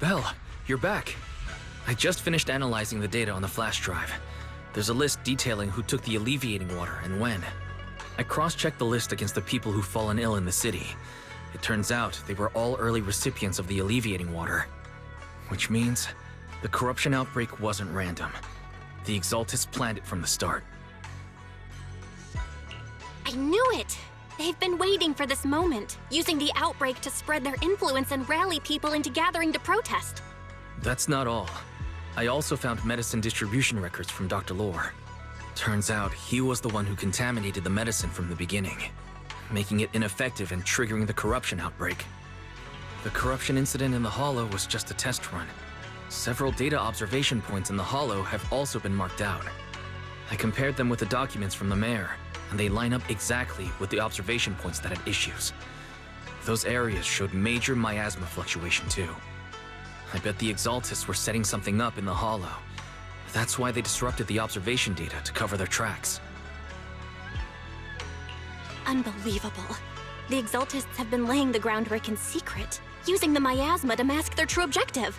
Belle, you're back. I just finished analyzing the data on the flash drive. There's a list detailing who took the alleviating water and when. I cross-checked the list against the people who've fallen ill in the city. It turns out they were all early recipients of the alleviating water. Which means the corruption outbreak wasn't random. The Exaltists planned it from the start. I knew it! They've been waiting for this moment, using the outbreak to spread their influence and rally people into gathering to protest. That's not all. I also found medicine distribution records from Dr. Lore. Turns out he was the one who contaminated the medicine from the beginning, making it ineffective and triggering the corruption outbreak. The corruption incident in the Hollow was just a test run. Several data observation points in the Hollow have also been marked out. I compared them with the documents from the mayor, and they line up exactly with the observation points that had issues. Those areas showed major miasma fluctuation too. I bet the Exaltists were setting something up in the Hollow. That's why they disrupted the observation data to cover their tracks. Unbelievable. The Exaltists have been laying the groundwork in secret, using the miasma to mask their true objective.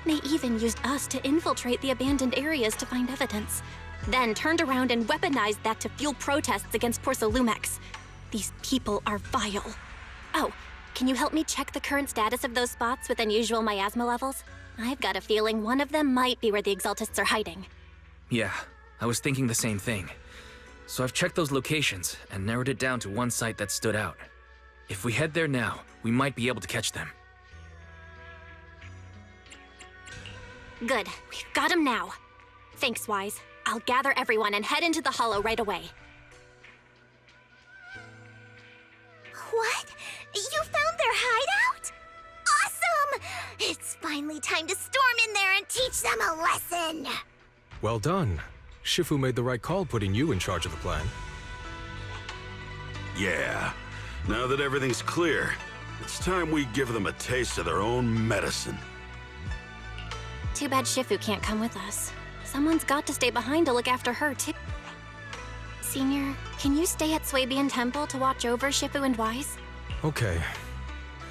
They even used us to infiltrate the abandoned areas to find evidence, then turned around and weaponized that to fuel protests against Porso Lumex. These people are vile. Oh, can you help me check the current status of those spots with unusual miasma levels? I've got a feeling one of them might be where the Exaltists are hiding. Yeah, I was thinking the same thing. So I've checked those locations and narrowed it down to one site that stood out. If we head there now, we might be able to catch them. Good, we've got them now. Thanks, Wise. I'll gather everyone and head into the Hollow right away. What? You found their hideout? Awesome! It's finally time to storm in there and teach them a lesson! Well done. Shifu made the right call putting you in charge of the plan. Yeah. Now that everything's clear, it's time we give them a taste of their own medicine. Too bad Shifu can't come with us. Someone's got to stay behind to look after her, too. Senior, can you stay at Swabian Temple to watch over Shifu and Wise? Okay.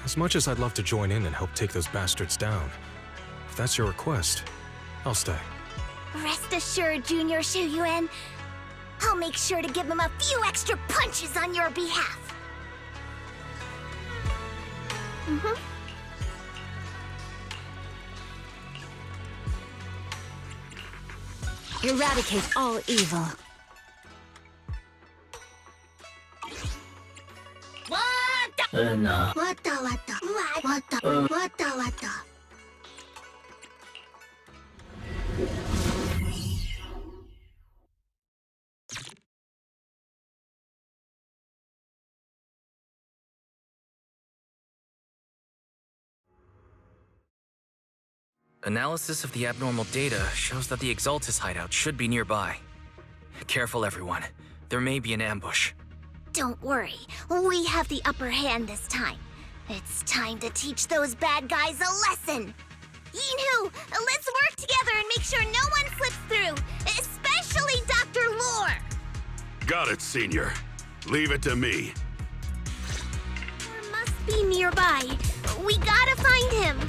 As much as I'd love to join in and help take those bastards down, if that's your request, I'll stay. Rest assured, Junior Shuyuan, I'll make sure to give them a few extra punches on your behalf. Eradicate all evil. Analysis of the abnormal data shows that the Exaltis hideout should be nearby. Careful, everyone. There may be an ambush. Don't worry, we have the upper hand this time. It's time to teach those bad guys a lesson. Yinhu, let's work together and make sure no one slips through, especially Dr. Lore. Got it, Senior. Leave it to me. Lore must be nearby. We gotta find him.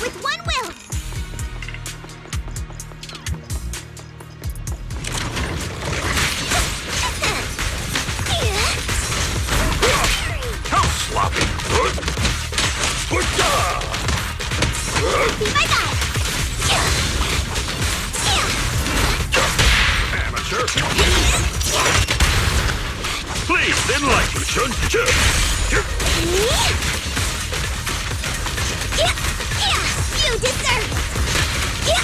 With one will. How sloppy! Be my guy. Amateur! Please enlighten, Shun! You deserve it!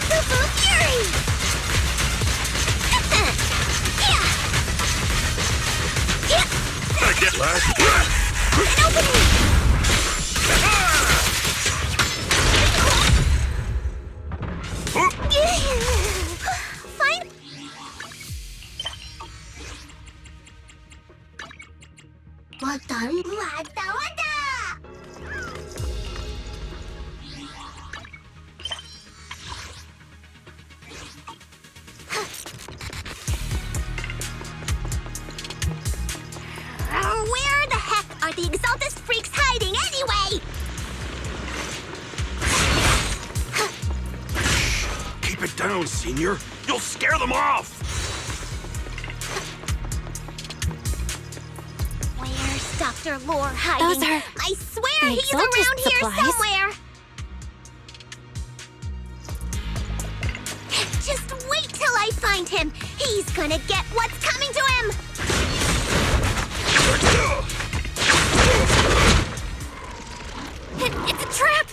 Fufu Fury! I get last. An opening! Fine. Wata. away! Keep it down, Senior. You'll scare them off! Where's Dr. Lore hiding? Those are I swear the he's Exaltist around here supplies. somewhere! Just wait till I find him! He's gonna get what's coming to him! It's a trap!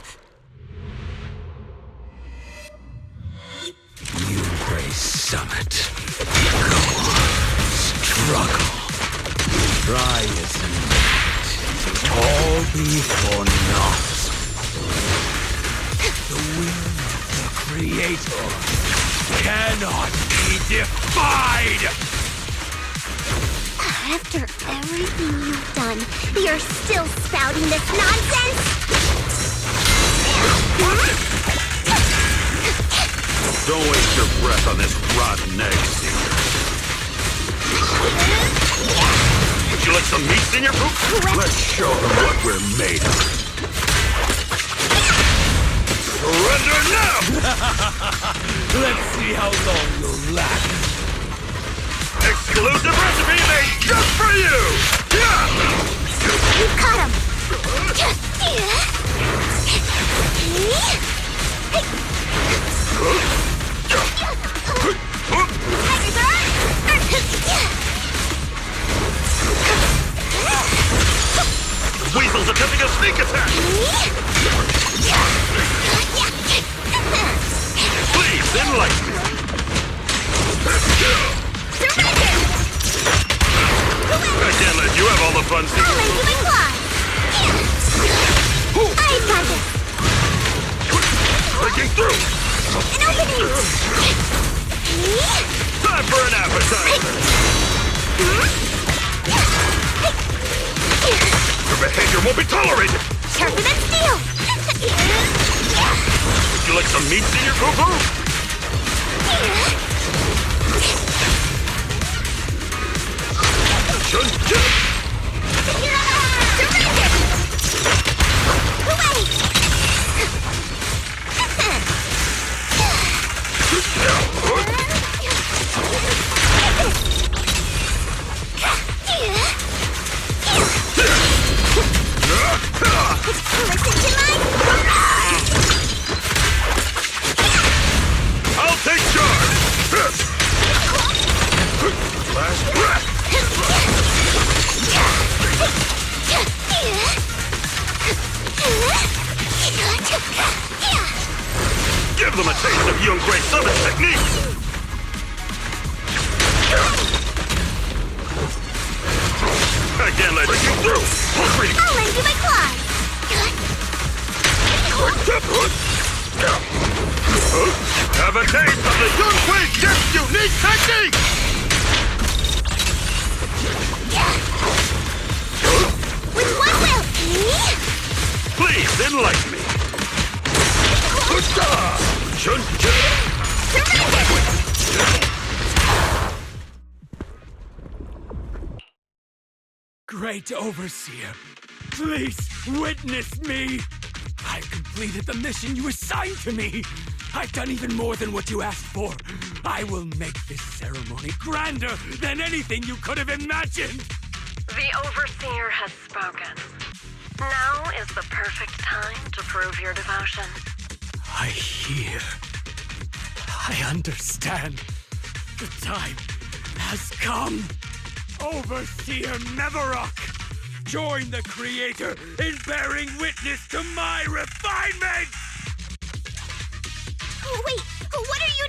You Grey Summit. Go on. Struggle. Try as you might. All be for naught. The will of the Creator cannot be defied! After everything you've done, you're still spouting this nonsense? Don't waste your breath on this rotten egg, Senior. Would you like some meat, Senior Poop? Let's show them what we're made of. Surrender now! Let's see how long you'll last. Exclusive recipe made just for you! Yeah! You caught him! Weasel's attempting a sneak attack! Please, enlighten me! I can't let you have all the fun, Senior. I'll lend you my claws! I've got this! Breaking through! An opening! Time for an appetizer! Your behavior won't be tolerated! Sharper than steel! Would you like some meat, Senior Poo-Poo? Chun-chun! I'll take charge! Last breath! Give them a taste of young Grey Summit's technique! I can't let you through! I'll lend you my claws! Have a taste of the young Grey Chef's unique technique! With one will! Please, enlighten me! Great Overseer, please witness me! I've completed the mission you assigned to me! I've done even more than what you asked for! I will make this ceremony grander than anything you could have imagined! The Overseer has spoken. Now is the perfect time to prove your devotion. I hear. I understand. The time has come. Overseer Mevarok, join the Creator in bearing witness to my refinement! Wait, what are you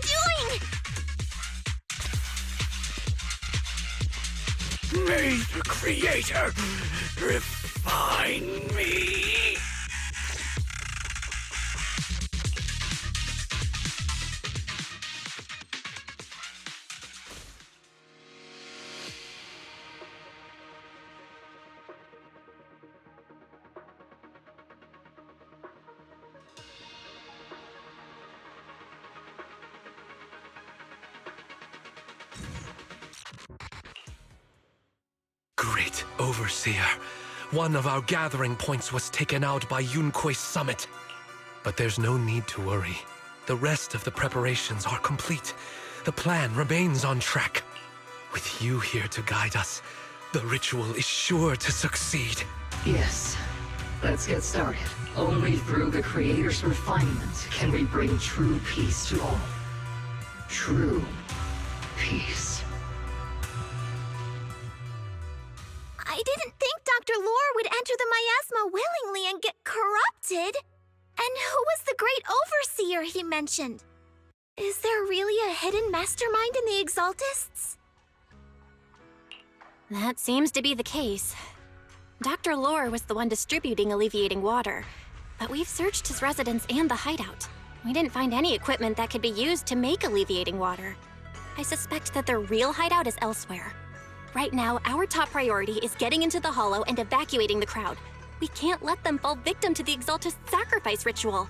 doing? May the Creator refine me! Great Overseer, One of our gathering points was taken out by Yunque's summit. But there's no need to worry. The rest of the preparations are complete. The plan remains on track. With you here to guide us, the ritual is sure to succeed. Yes. Let's get started. Only through the Creator's refinement can we bring true peace to all. True peace. I didn't think Dr. Lore would enter the miasma willingly and get corrupted. And who was the great overseer he mentioned? Is there really a hidden mastermind in the Exaltists? That seems to be the case. Dr. Lore was the one distributing alleviating water, but we've searched his residence and the hideout. We didn't find any equipment that could be used to make alleviating water. I suspect that their real hideout is elsewhere. Right now, our top priority is getting into the Hollow and evacuating the crowd. We can't let them fall victim to the Exaltist sacrifice ritual.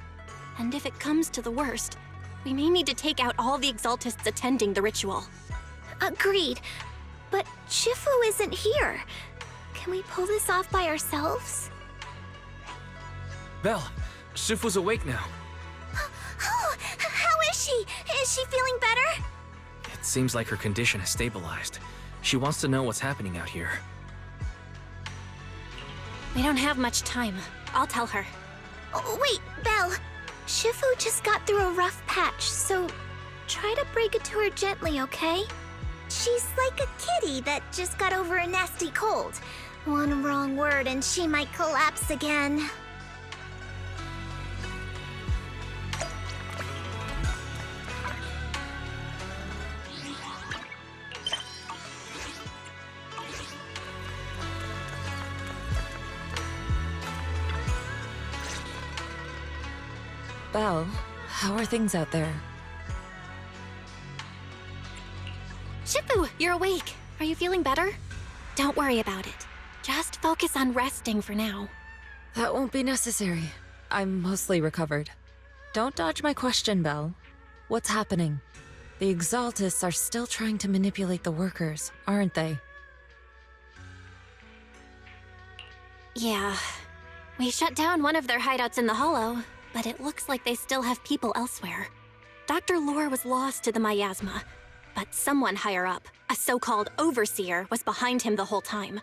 And if it comes to the worst, we may need to take out all the Exaltists attending the ritual. Agreed. But Shifu isn't here. Can we pull this off by ourselves? Belle, Shifu's awake now. Oh, how is she? Is she feeling better? It seems like her condition has stabilized. She wants to know what's happening out here. We don't have much time. I'll tell her. Oh, wait, Belle. Shifu just got through a rough patch, so try to break it to her gently, okay? She's like a kitty that just got over a nasty cold. One wrong word and she might collapse again. Belle, how are things out there? Shifu, you're awake. Are you feeling better? Don't worry about it. Just focus on resting for now. That won't be necessary. I'm mostly recovered. Don't dodge my question, Belle. What's happening? The Exaltists are still trying to manipulate the workers, aren't they? Yeah. We shut down one of their hideouts in the Hollow, but it looks like they still have people elsewhere. Dr. Lore was lost to the miasma, but someone higher up, a so-called overseer, was behind him the whole time.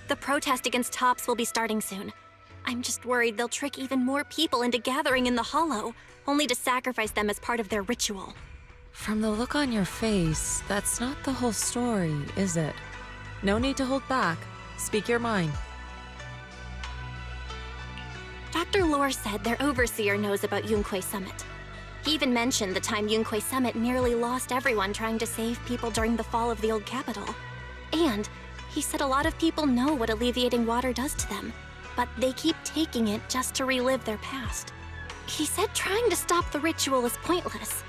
The protest against Tops will be starting soon. I'm just worried they'll trick even more people into gathering in the Hollow, only to sacrifice them as part of their ritual. From the look on your face, that's not the whole story, is it? No need to hold back. Speak your mind. Dr. Lore said their overseer knows about Yunque Summit. He even mentioned the time Yunque Summit nearly lost everyone trying to save people during the fall of the old capital. And he said a lot of people know what alleviating water does to them, but they keep taking it just to relive their past. He said trying to stop the ritual is pointless,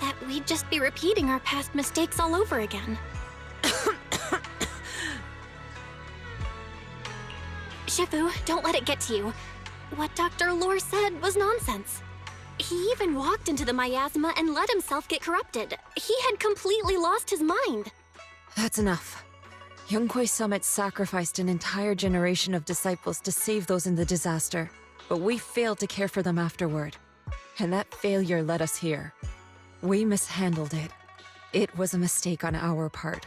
that we'd just be repeating our past mistakes all over again. Shifu, don't let it get to you. What Dr. Lore said was nonsense. He even walked into the miasma and let himself get corrupted. He had completely lost his mind. That's enough. Yunque Summit sacrificed an entire generation of disciples to save those in the disaster, but we failed to care for them afterward. And that failure led us here. We mishandled it. It was a mistake on our part.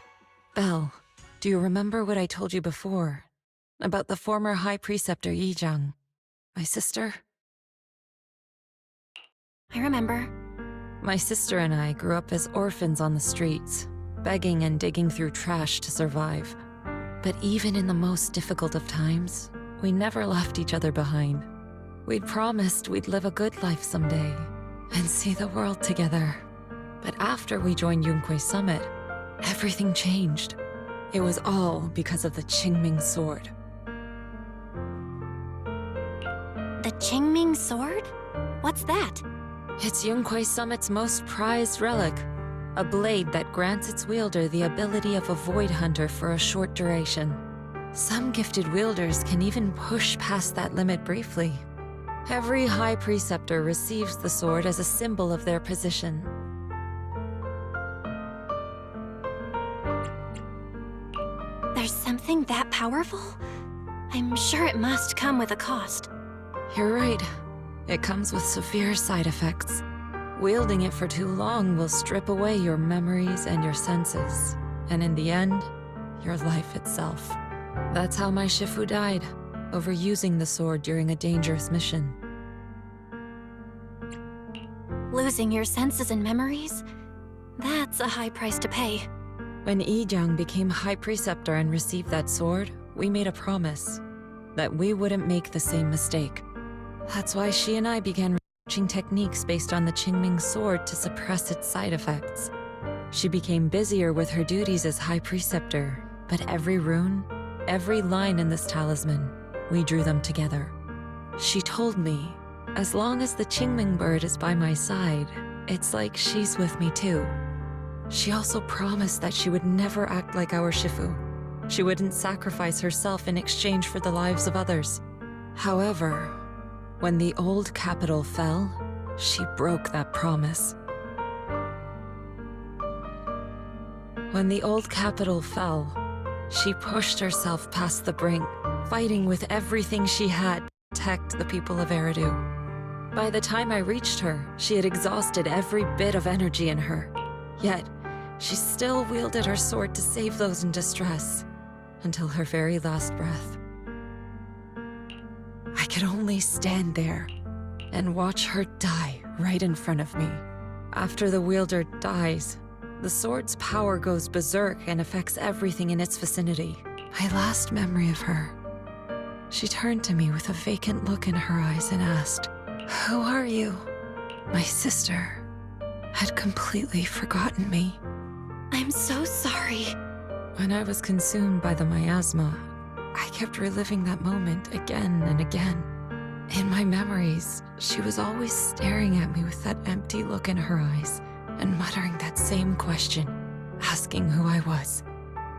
Belle, do you remember what I told you before? About the former High Preceptor Yizhang? My sister? I remember. My sister and I grew up as orphans on the streets, begging and digging through trash to survive. But even in the most difficult of times, we never left each other behind. We'd promised we'd live a good life someday and see the world together. But after we joined Yunque Summit, everything changed. It was all because of the Qingming Sword. The Qingming Sword? What's that? It's Yunque Summit's most prized relic. A blade that grants its wielder the ability of a void hunter for a short duration. Some gifted wielders can even push past that limit briefly. Every High Preceptor receives the sword as a symbol of their position. There's something that powerful? I'm sure it must come with a cost. You're right. It comes with severe side effects. Wielding it for too long will strip away your memories and your senses, and in the end, your life itself. That's how my Shifu died, overusing the sword during a dangerous mission. Losing your senses and memories? That's a high price to pay. When Yijang became High Preceptor and received that sword, we made a promise that we wouldn't make the same mistake. That's why she and I began researching techniques based on the Qingming sword to suppress its side effects. She became busier with her duties as High Preceptor, but every rune, every line in this talisman, we drew them together. She told me, as long as the Qingming bird is by my side, it's like she's with me too. She also promised that she would never act like our Shifu. She wouldn't sacrifice herself in exchange for the lives of others. However, when the old capital fell, she broke that promise. When the old capital fell, she pushed herself past the brink, fighting with everything she had to protect the people of Eridu. By the time I reached her, she had exhausted every bit of energy in her. Yet, she still wielded her sword to save those in distress, until her very last breath. I could only stand there and watch her die right in front of me. After the wielder dies, the sword's power goes berserk and affects everything in its vicinity. My last memory of her, she turned to me with a vacant look in her eyes and asked, "Who are you?" My sister had completely forgotten me. I'm so sorry. When I was consumed by the miasma, I kept reliving that moment again and again. In my memories, she was always staring at me with that empty look in her eyes and muttering that same question, asking who I was.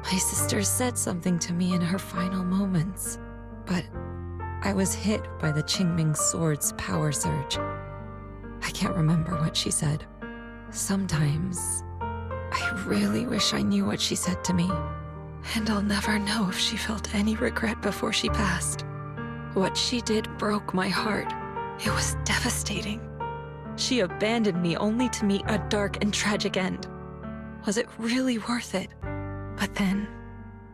My sister said something to me in her final moments, but I was hit by the Qingming sword's power surge. I can't remember what she said. Sometimes, I really wish I knew what she said to me, and I'll never know if she felt any regret before she passed. What she did broke my heart. It was devastating. She abandoned me only to meet a dark and tragic end. Was it really worth it? But then,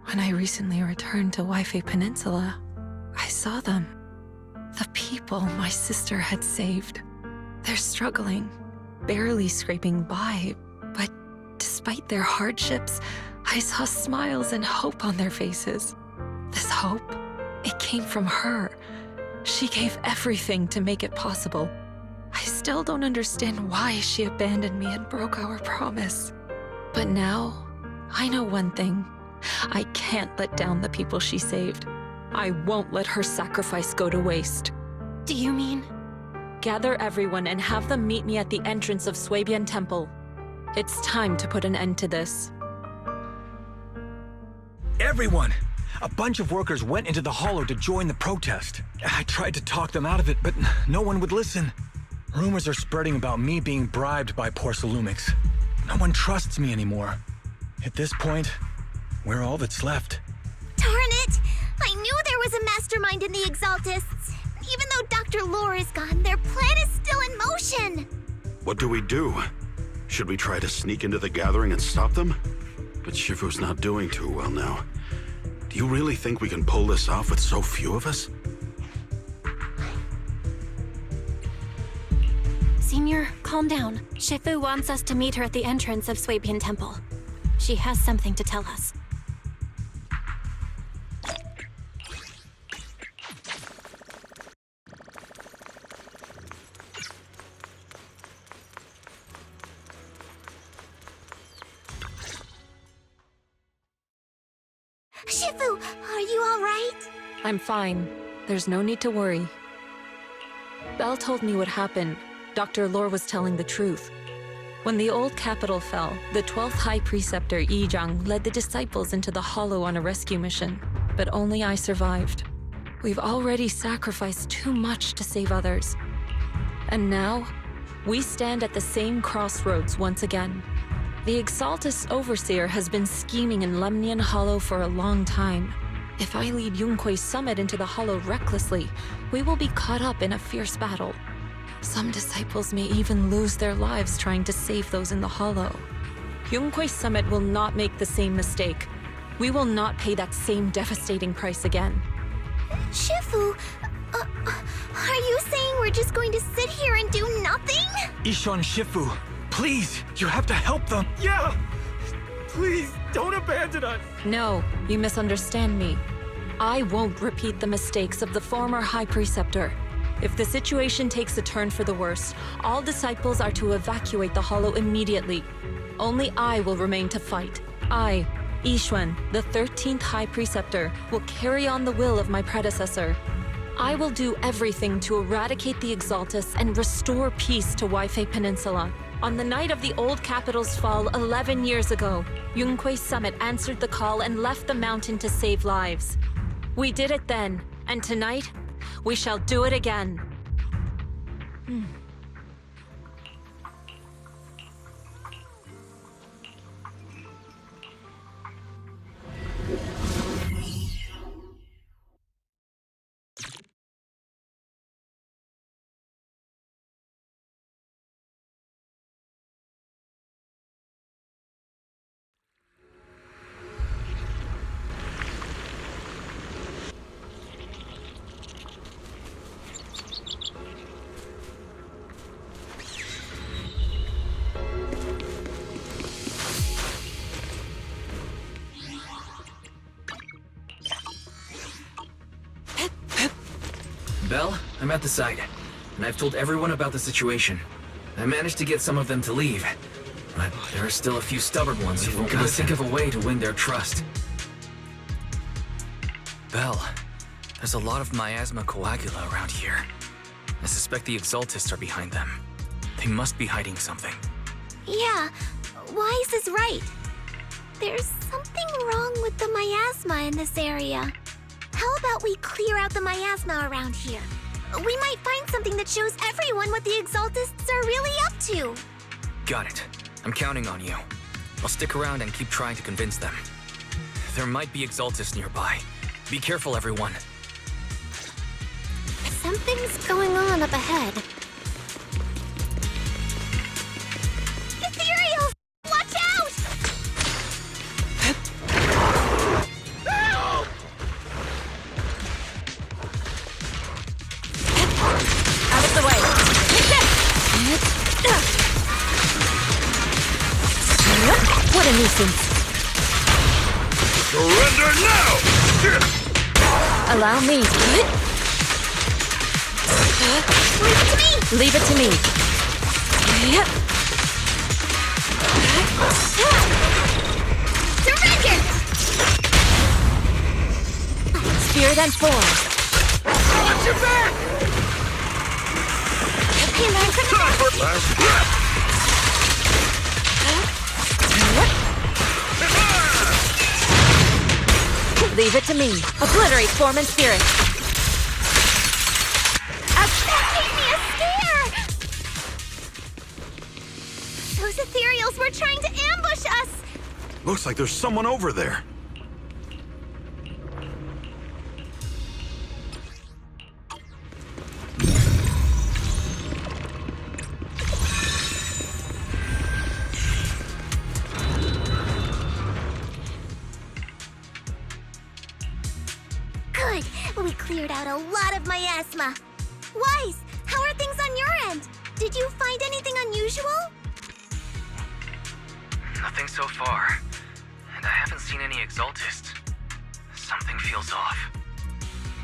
when I recently returned to Waifei Peninsula, I saw them. The people my sister had saved. They're struggling, barely scraping by, but despite their hardships, I saw smiles and hope on their faces. This hope, it came from her. She gave everything to make it possible. I still don't understand why she abandoned me and broke our promise. But now, I know one thing. I can't let down the people she saved. I won't let her sacrifice go to waste. Do you mean? Gather everyone and have them meet me at the entrance of Swabian Temple. It's time to put an end to this. Everyone! A bunch of workers went into the hollow to join the protest. I tried to talk them out of it, but no one would listen. Rumors are spreading about me being bribed by Porcelumix. No one trusts me anymore. At this point, we're all that's left. Darn it! I knew there was a mastermind in the Exaltists. Even though Dr. Lore is gone, their plan is still in motion. What do we do? Should we try to sneak into the gathering and stop them? But Shifu's not doing too well now. Do you really think we can pull this off with so few of us? Senior, calm down. Shifu wants us to meet her at the entrance of Swabian Temple. She has something to tell us. Shifu, are you all right? I'm fine. There's no need to worry. Belle told me what happened. Dr. Lore was telling the truth. When the old capital fell, the 12th High Preceptor Yijang led the disciples into the hollow on a rescue mission, but only I survived. We've already sacrificed too much to save others. And now, we stand at the same crossroads once again. The Exaltus Overseer has been scheming in Lemnian Hollow for a long time. If I lead Yunkui's summit into the hollow recklessly, we will be caught up in a fierce battle. Some disciples may even lose their lives trying to save those in the hollow. Yunkui's summit will not make the same mistake. We will not pay that same devastating price again. Shifu, are you saying we're just going to sit here and do nothing? Ishan Shifu, please, you have to help them. Yeah! Please, don't abandon us! No, you misunderstand me. I won't repeat the mistakes of the former High Preceptor. If the situation takes a turn for the worse, all disciples are to evacuate the hollow immediately. Only I will remain to fight. I, Yixuan, the 13th High Preceptor, will carry on the will of my predecessor. I will do everything to eradicate the Exaltus and restore peace to Waifei Peninsula. On the night of the old capital's fall 11 years ago, Yunkui's summit answered the call and left the mountain to save lives. We did it then, and tonight, we shall do it again. Belle, I'm at the site, and I've told everyone about the situation. I managed to get some of them to leave, but there are still a few stubborn ones who won't think of a way to win their trust. Belle, there's a lot of miasma coagula around here. I suspect the Exaltists are behind them. They must be hiding something. Yeah, Wise is right. There's something wrong with the miasma in this area. How about we clear out the miasma around here? We might find something that shows everyone what the Exaltists are really up to. Got it. I'm counting on you. I'll stick around and keep trying to convince them. There might be Exaltists nearby. Be careful, everyone. Something's going on up ahead. Ethereals! Watch out! Help! Out of the way! What a nuisance! Surrender now! Allow me. Leave it to me! Leave it to me. Surrender! Spirit and form. Watch your back! Hey, learn from the best. Last breath! Leave it to me. Obliterate form and spirit. That gave me a scare! Those ethereals were trying to ambush us! Looks like there's someone over there. Good! We cleared out a lot of miasma. Wise, how are things on your end? Did you find anything unusual? Nothing so far. And I haven't seen any Exaltists. Something feels off.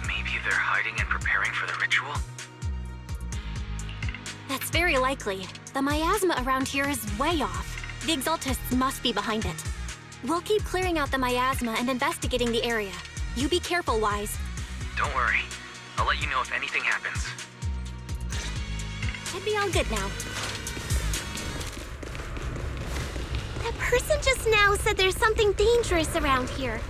Maybe they're hiding and preparing for the ritual? That's very likely. The miasma around here is way off. The Exaltists must be behind it. We'll keep clearing out the miasma and investigating the area. You be careful, Wise. Don't worry. I'll let you know if anything happens. Should be all good now. That person just now said there's something dangerous around here.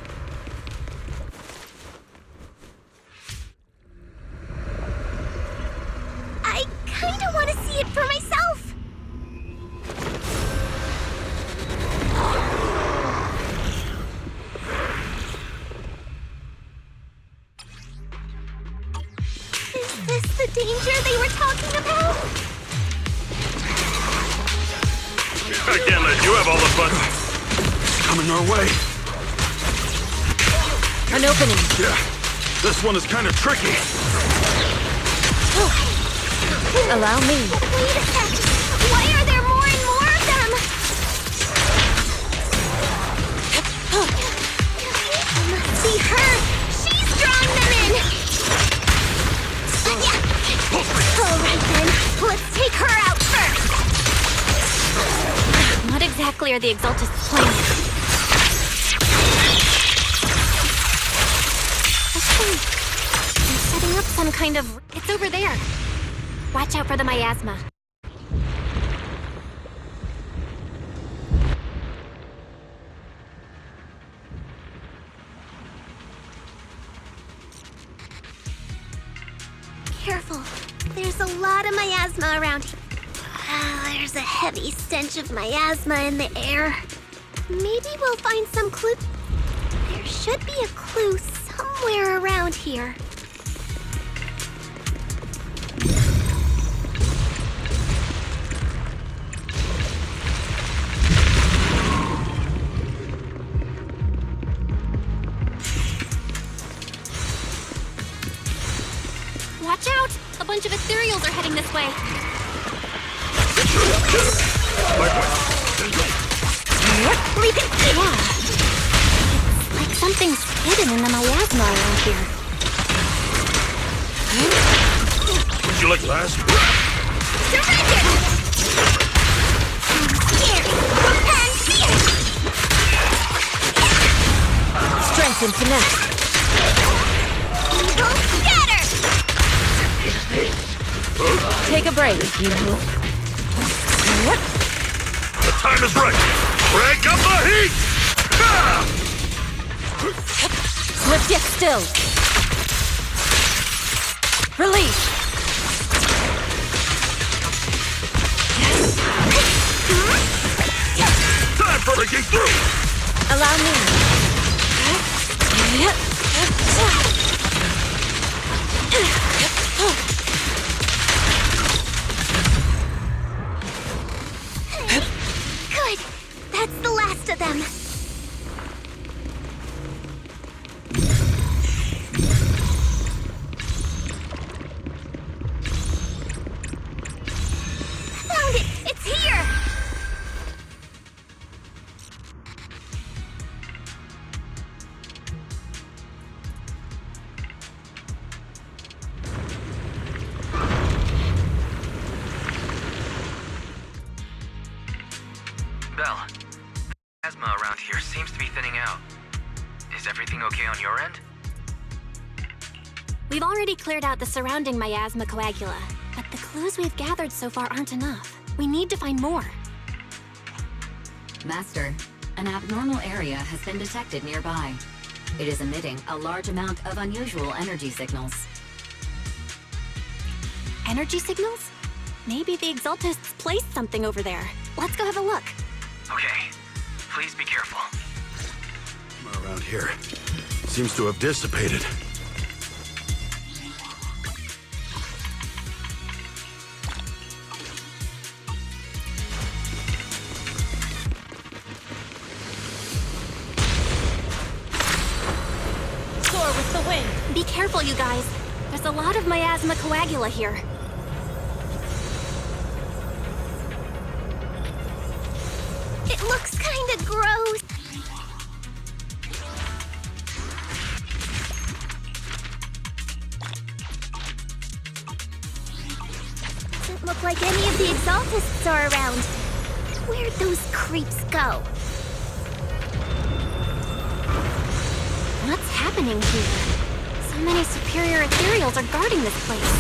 I kinda want to see it for myself. danger they were talking about? I can't let you have all the fun. It's coming our way. An opening. Yeah, this one is kind of tricky. Allow me. Wait a sec! Why are there more and more of them? It must be her! She's drawing them in! Alright then, let's take her out first! What exactly are the Exaltists planning? They're setting up some kind of... It's over there. Watch out for the miasma. Careful. There's a lot of miasma around here. There's a heavy stench of miasma in the air. Maybe we'll find some clue. There should be a clue somewhere around here. Watch out! A bunch of ethereals are heading this way. We can see. Yeah. It's like something's hidden in the miasma around here. Would you like last? Surrender! Here! And here! Strength and finesse. Evil scatter! Take a break, Yoo-hoo. The time is right. Crank up the heat! Ah! Swift yet still. Release. Time for breaking through! Allow me. Good. That's the last of them. Found it! It's here! Belle, miasma around here seems to be thinning out. Is everything okay on your end? We've already cleared out the surrounding miasma coagula, but the clues we've gathered so far aren't enough. We need to find more. Master, an abnormal area has been detected nearby. It is emitting a large amount of unusual energy signals. Energy signals? Maybe the Exaltists placed something over there. Let's go have a look. Okay. Please be careful. Around here. Seems to have dissipated. Soar with the wind. Be careful, you guys. There's a lot of miasma coagula here. It looks kinda gross. Doesn't look like any of the Exaltists are around. Where'd those creeps go? What's happening here? So many superior ethereals are guarding this place.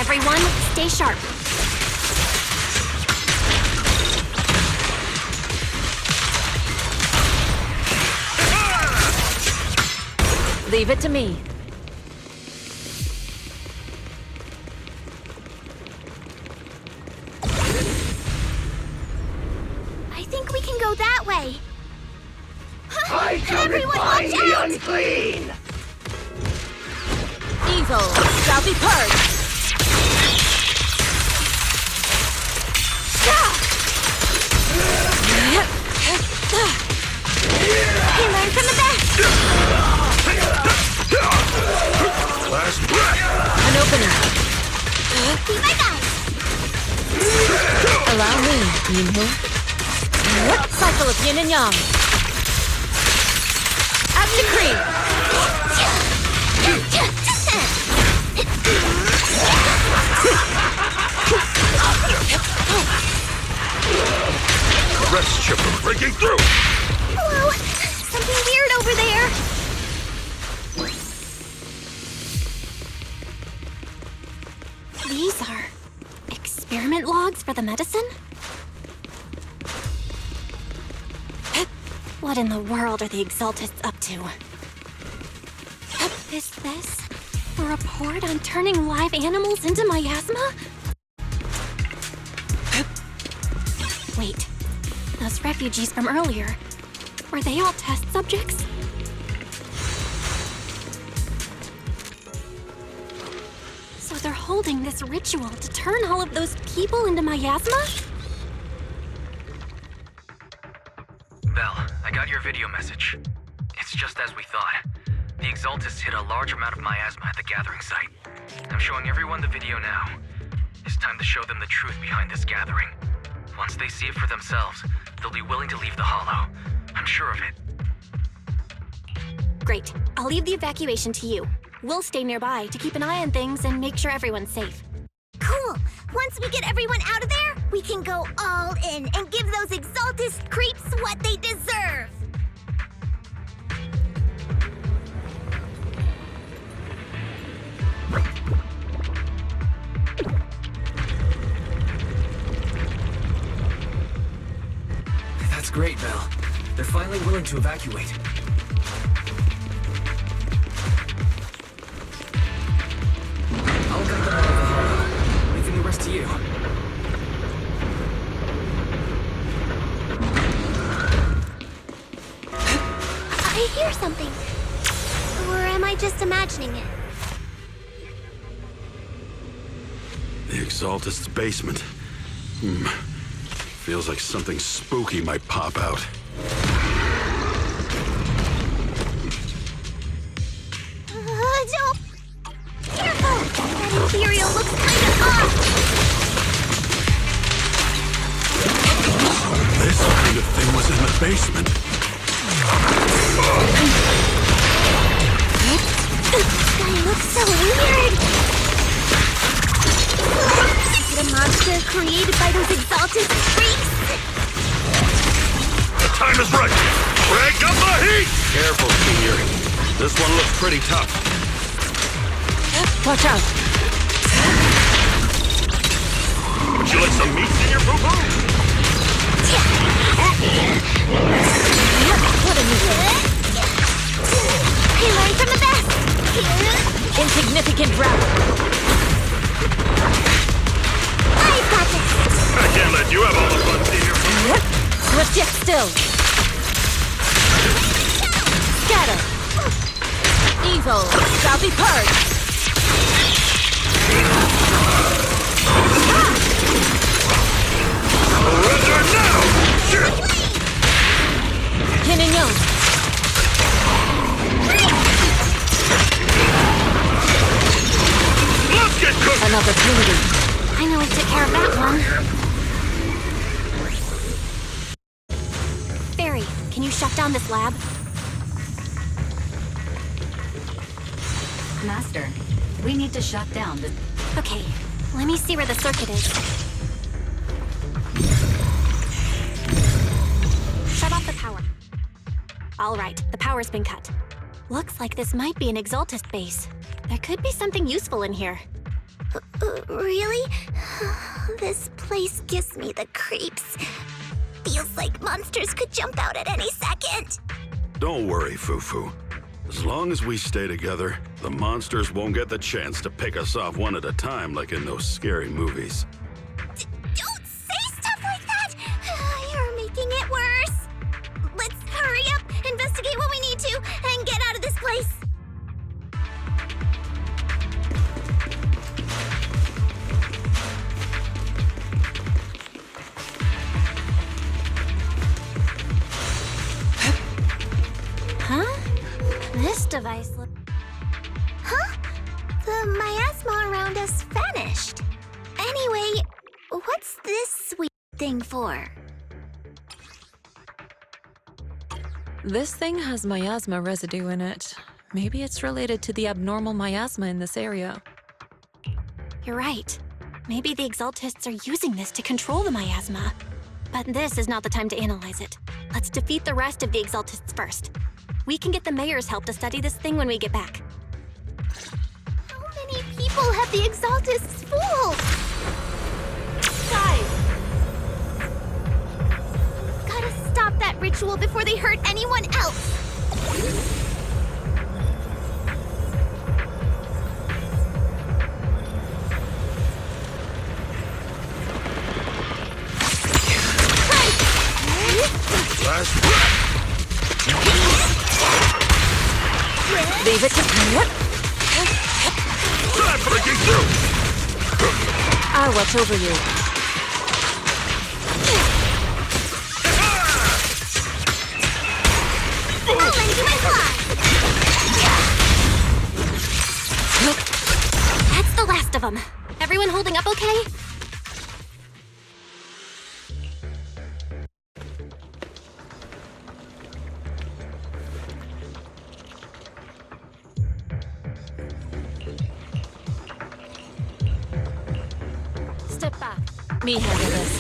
Everyone, stay sharp. Leave it to me. I think we can go that way. I Everyone watch out! unclean! Evil shall be purged! He learned from the best! Last breath! An opening. Be my guide! Allow me, Yinhu. Cycle of yin and yang. As decreed. Rest chipper breaking through! Whoa! Something weird over there! These are experiment logs for the medicine? What in the world are the Exaltists up to? Is this a report on turning live animals into miasma? Wait, those refugees from earlier, were they all test subjects? So they're holding this ritual to turn all of those people into miasma? Belle, I got your video message. It's just as we thought. The Exaltists hit a large amount of miasma at the gathering site. I'm showing everyone the video now. It's time to show them the truth behind this gathering. Once they see it for themselves, they'll be willing to leave the Hollow. I'm sure of it. Great. I'll leave the evacuation to you. We'll stay nearby to keep an eye on things and make sure everyone's safe. Cool! Once we get everyone out of there, we can go all in and give those Exaltist creeps what they deserve! That's great, Belle. They're finally willing to evacuate. I'll guide them out of the Hollow, leaving the rest to you. I hear something. Or am I just imagining it? The Exaltist's basement. Feels like something spooky might pop out. Don't... Careful! That Imperial looks kinda off! This kind of thing was in the basement. This guy looks so weird! Is it a monster created by those Exaltist freaks? The time is right! Crank up the heat! Careful, Senior. This one looks pretty tough. Watch out. Would you like some meat, Senior Poo-Poo? What a nuisance. He learned from the best! Insignificant rabble. I've got this! I can't let you have all the fun, Senior. Swift yet still. Scatter. Evil shall be purged. Surrender now! Yin and yang. Let's get cooked! An opportunity. I know I took care of that one. Barry, can you shut down this lab? Master, we need to shut down the... Okay, let me see where the circuit is. Shut off the power. All right, the power's been cut. Looks like this might be an Exaltist base. There could be something useful in here. Really? This place gives me the creeps. Feels like monsters could jump out at any second. Don't worry, Fufu. As long as we stay together, the monsters won't get the chance to pick us off one at a time like in those scary movies. Don't say stuff like that! You're making it worse. Let's hurry up, investigate device Huh? The miasma around us vanished. Anyway, what's this sweet thing for? This thing has miasma residue in it. Maybe it's related to the abnormal miasma in this area. You're right. Maybe the Exaltists are using this to control the miasma. But this is not the time to analyze it. Let's defeat the rest of the Exaltists first. We can get the mayor's help to study this thing when we get back. How many people have the Exaltists fooled? Guys! Gotta stop that ritual before they hurt anyone else! Leave it to me. I'm breaking through! I'll watch over you. I'll lend you my claws! That's the last of them. Everyone holding up okay? Step back. Me handle this.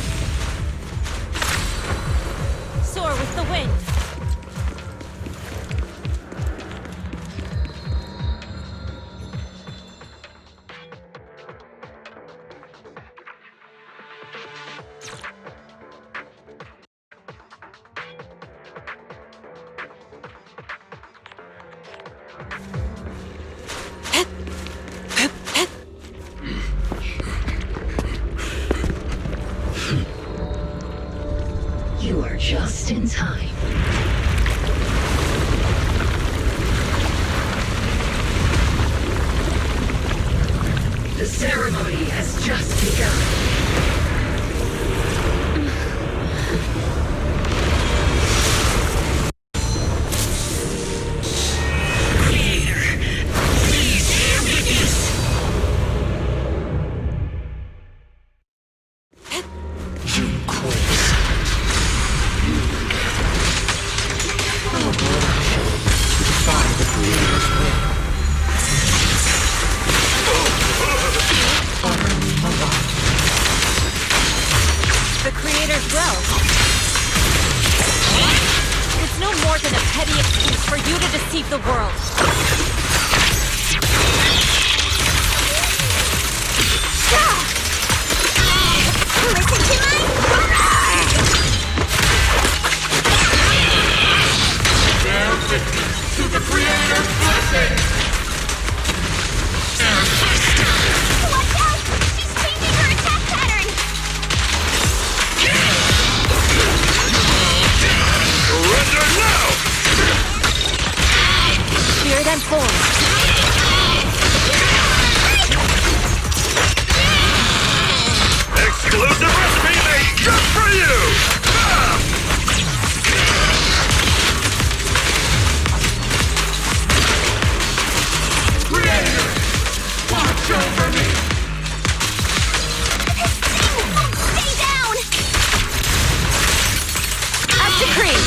Soar with the wind. You are just in time. The ceremony has just begun. The Creator's will. It's no more than a petty excuse for you to deceive the world. Listen to To the Creator's blessing! Watch out! She's changing her attack pattern! Surrender now! Spirit and form. Exclusive recipe made just for you! Creator! Watch over me! Stay down! As decreed.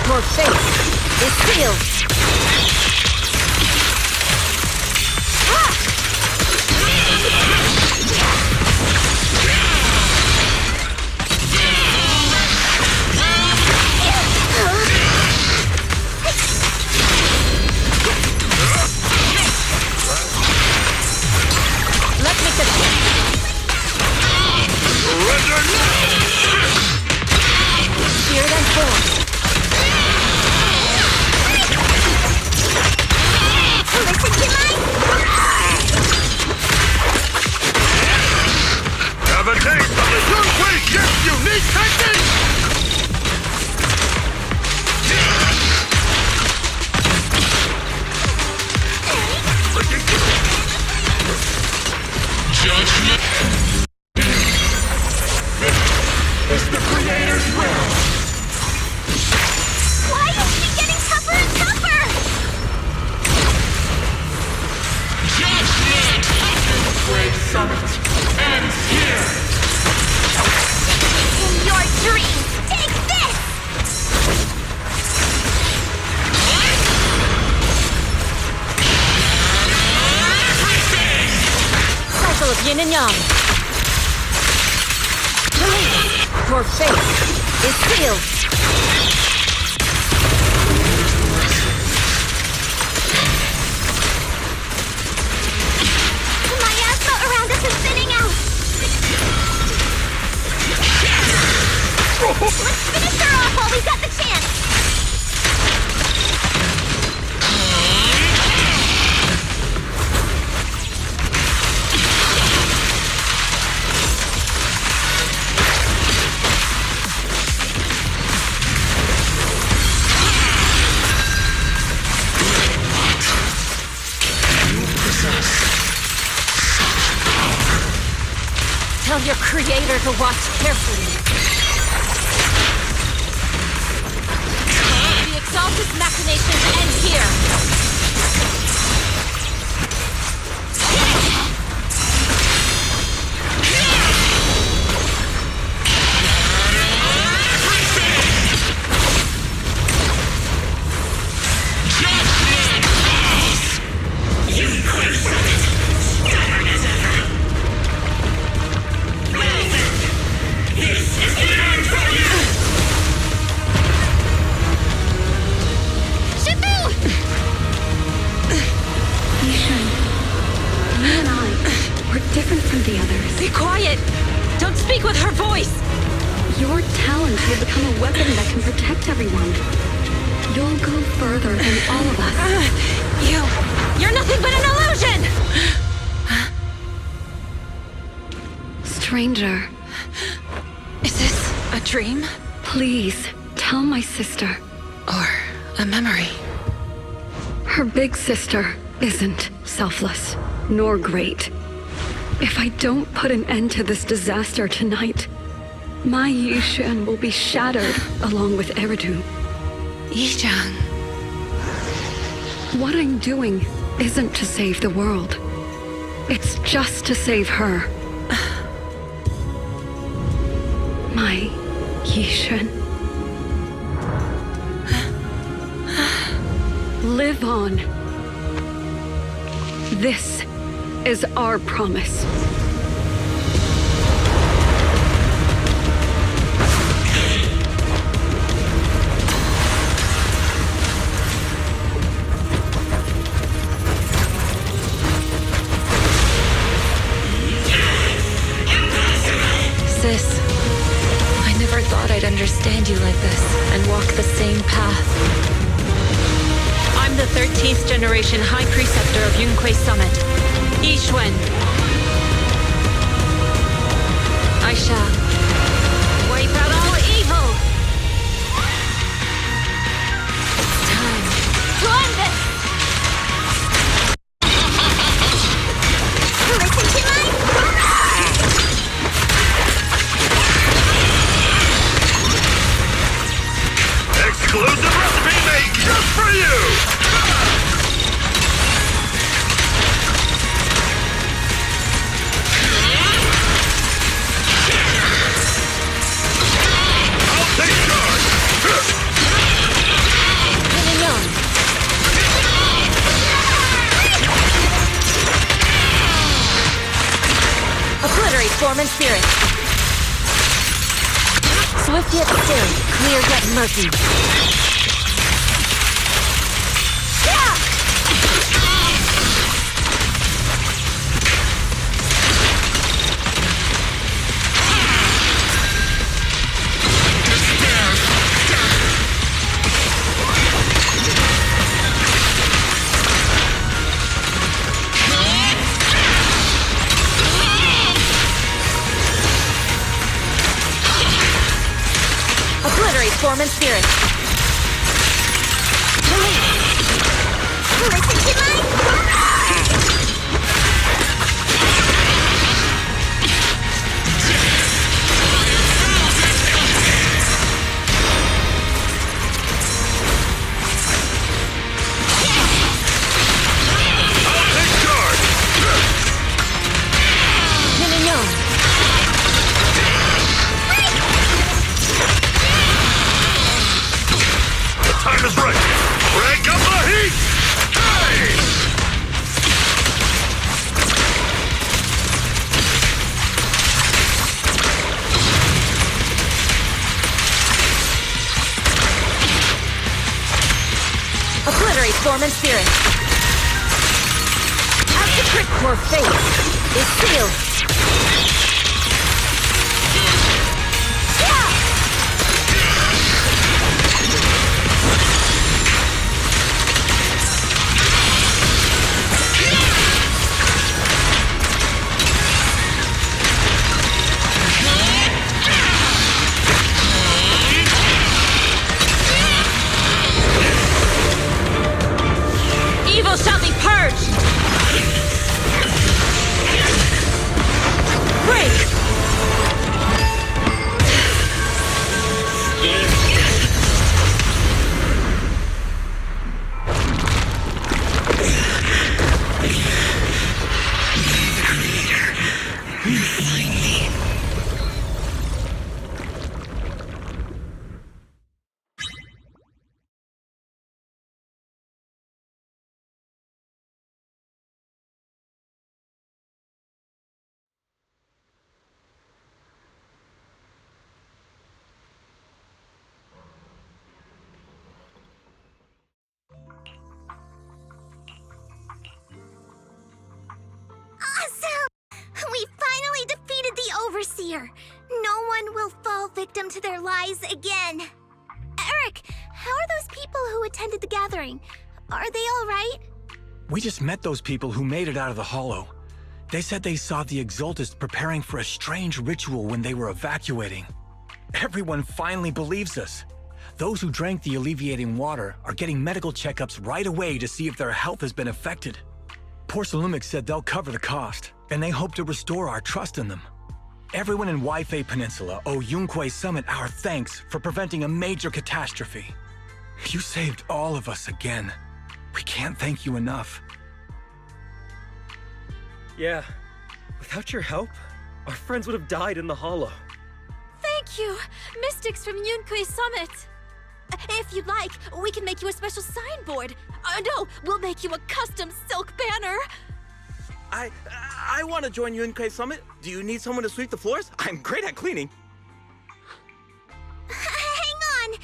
Your fate is sealed. Let's make this Surrender now! spirit and form. Listen to Have a taste of the Yunhui Ship's unique technique! Young. Your fate is sealed. The miasma around us is thinning out. Let's finish her off while we've got the chance. Tell your creator to watch carefully. The Exalted's machinations end here. Be quiet! Don't speak with her voice! Your talent will become a weapon that can protect everyone. You'll go further than all of us. You're nothing but an illusion! Stranger. Is this a dream? Please, tell my sister. Or a memory? Her big sister isn't selfless, nor great. If I don't put an end to this disaster tonight, my Yishan will be shattered along with Eridu. Yizhang. What I'm doing isn't to save the world. It's just to save her. My Yishan. Live on. This is our promise. Sis, I never thought I'd understand you like this and walk the same path. I'm the 13th generation High Preceptor of Yunquei Summit, Yixuan. I shall wipe out all evil. It's time to end this! Listen to my... Exclusive recipe made just for you! Obliterate form and spirit. Swift yet still, clear yet murky. Obliterate form and spirit. Listen to my... Time is right. Crank up the heat! Hey! Storm and Spirit. As the crit core fades, is sealed. Evil shall be purged! Break! Awesome! We finally defeated the Overseer. No one will fall victim to their lies again. Eric, how are those people who attended the gathering? Are they all right? We just met those people who made it out of the Hollow. They said they saw the Exaltists preparing for a strange ritual when they were evacuating. Everyone finally believes us. Those who drank the alleviating water are getting medical checkups right away to see if their health has been affected. Porcelumix said they'll cover the cost, and they hope to restore our trust in them. Everyone in Waifei Peninsula owe Yunquei Summit our thanks for preventing a major catastrophe. You saved all of us again. We can't thank you enough. Yeah, without your help, our friends would have died in the Hollow. Thank you, Mystics from Yunquei Summit. If you'd like, we can make you a special signboard. No, we'll make you a custom silk banner. I want to join Yunquei Summit. Do you need someone to sweep the floors? I'm great at cleaning. Hang on!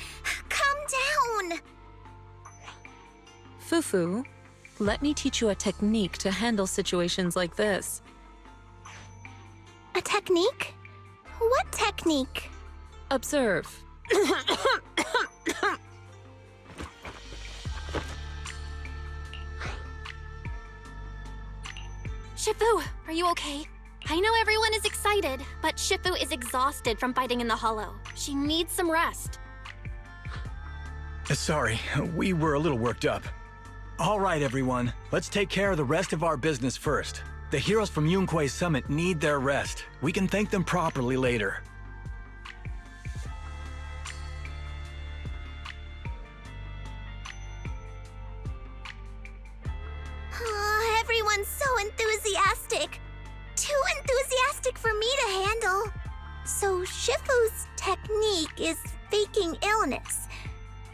Calm down! Fufu, let me teach you a technique to handle situations like this. A technique? What technique? Observe. Shifu, are you okay? I know everyone is excited, but Shifu is exhausted from fighting in the Hollow. She needs some rest. Sorry, we were a little worked up. All right, everyone. Let's take care of the rest of our business first. The heroes from Yunquei Summit need their rest. We can thank them properly later. Everyone's so enthusiastic. Too enthusiastic for me to handle. So Shifu's technique is faking illness.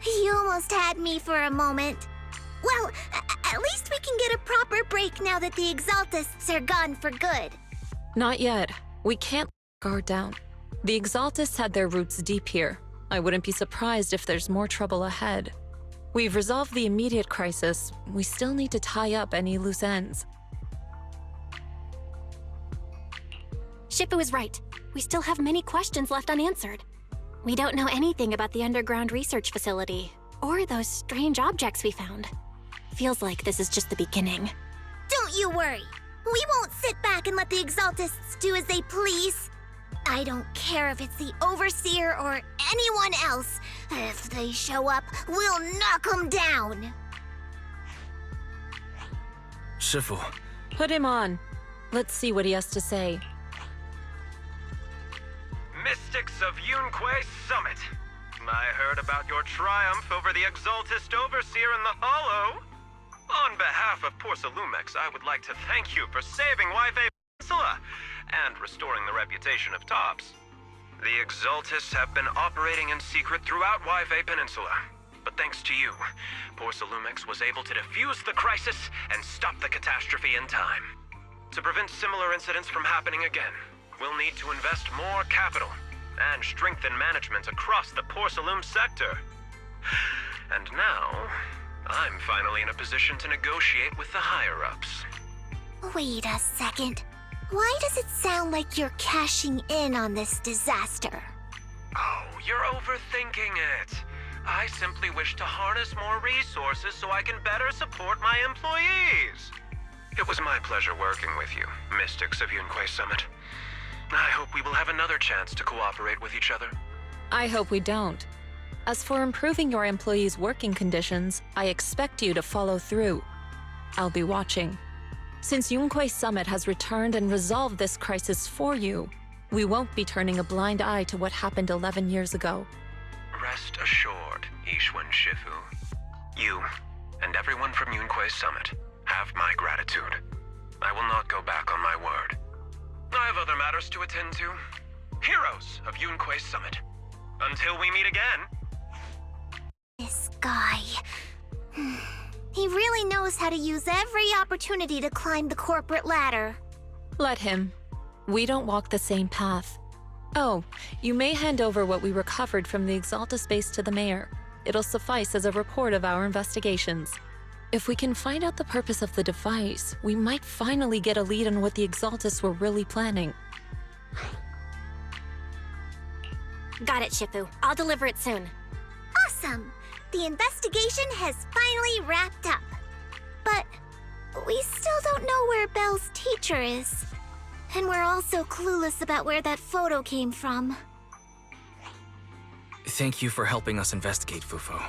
You almost had me for a moment. Well, at least we can get a proper break now that the Exaltists are gone for good. Not yet. We can't guard down. The Exaltists had their roots deep here. I wouldn't be surprised if there's more trouble ahead. We've resolved the immediate crisis. We still need to tie up any loose ends. Shifu is right. We still have many questions left unanswered. We don't know anything about the underground research facility, or those strange objects we found. Feels like this is just the beginning. Don't you worry. We won't sit back and let the Exaltists do as they please. I don't care if it's the Overseer or anyone else. If they show up, we'll knock them down. Shifu. Put him on. Let's see what he has to say. Mystics of Yunquei Summit. I heard about your triumph over the Exaltist Overseer in the Hollow. On behalf of Porcelumix, I would like to thank you for saving Waifei Peninsula and restoring the reputation of Tops. The Exaltists have been operating in secret throughout Waifei Peninsula, but thanks to you, Porcelumix was able to defuse the crisis and stop the catastrophe in time. To prevent similar incidents from happening again, we'll need to invest more capital and strengthen management across the Porcelum sector. And now, I'm finally in a position to negotiate with the higher-ups. Wait a second. Why does it sound like you're cashing in on this disaster? Oh, you're overthinking it. I simply wish to harness more resources so I can better support my employees. It was my pleasure working with you, Mystics of Yunquay Summit. I hope we will have another chance to cooperate with each other. I hope we don't. As for improving your employees' working conditions, I expect you to follow through. I'll be watching. Since Yunquay Summit has returned and resolved this crisis for you, we won't be turning a blind eye to what happened 11 years ago. Rest assured, Ishwan Shifu. You, and everyone from Yunquay Summit, have my gratitude. I will not go back on my word. I have other matters to attend to. Heroes of Yunquay Summit. Until we meet again. This guy... He really knows how to use every opportunity to climb the corporate ladder. Let him. We don't walk the same path. Oh, you may hand over what we recovered from the Exaltus base to the mayor. It'll suffice as a report of our investigations. If we can find out the purpose of the device, we might finally get a lead on what the Exaltus were really planning. Got it, Shifu. I'll deliver it soon. Awesome! The investigation has finally wrapped up. But we still don't know where Belle's teacher is. And we're also clueless about where that photo came from. Thank you for helping us investigate, Fufo.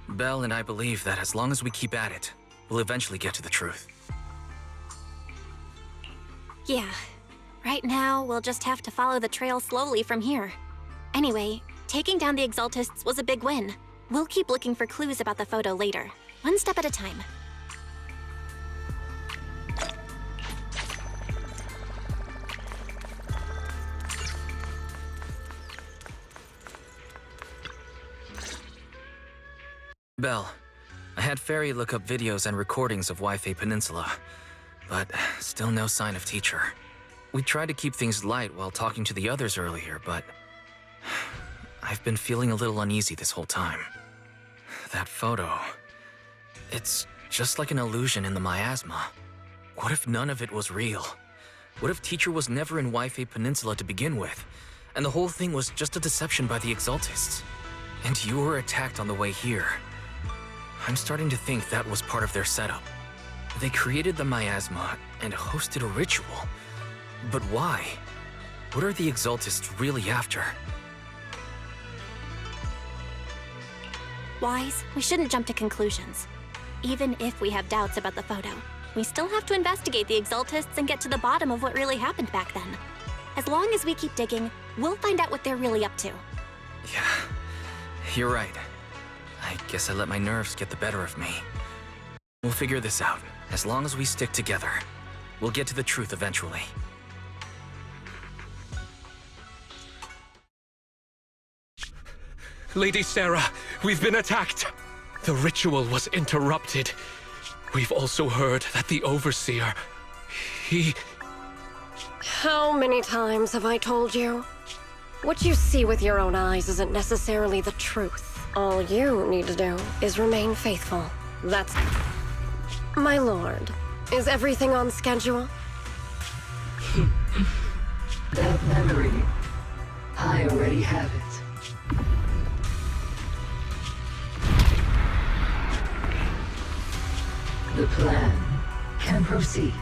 Belle and I believe that as long as we keep at it, we'll eventually get to the truth. Yeah. Right now, we'll just have to follow the trail slowly from here. Anyway, taking down the Exaltists was a big win. We'll keep looking for clues about the photo later, one step at a time. Belle, I had Fairy look up videos and recordings of Wi-Fi Peninsula, but still no sign of teacher. We tried to keep things light while talking to the others earlier, but I've been feeling a little uneasy this whole time. That photo, it's just like an illusion in the miasma. What if none of it was real? What if teacher was never in Wi-Fi Peninsula to begin with, and the whole thing was just a deception by the Exaltists? And you were attacked on the way here. I'm starting to think that was part of their setup. They created the miasma and hosted a ritual. But why? What are the Exaltists really after? Wise, we shouldn't jump to conclusions. Even if we have doubts about the photo, we still have to investigate the Exaltists and get to the bottom of what really happened back then. As long as we keep digging, we'll find out what they're really up to. Yeah, you're right. I guess I let my nerves get the better of me. We'll figure this out. As long as we stick together, we'll get to the truth eventually. Lady Sarah, we've been attacked. The ritual was interrupted. We've also heard that the Overseer, he... How many times have I told you? What you see with your own eyes isn't necessarily the truth. All you need to do is remain faithful. That's... My lord, is everything on schedule? That memory, I already have it. The plan can proceed.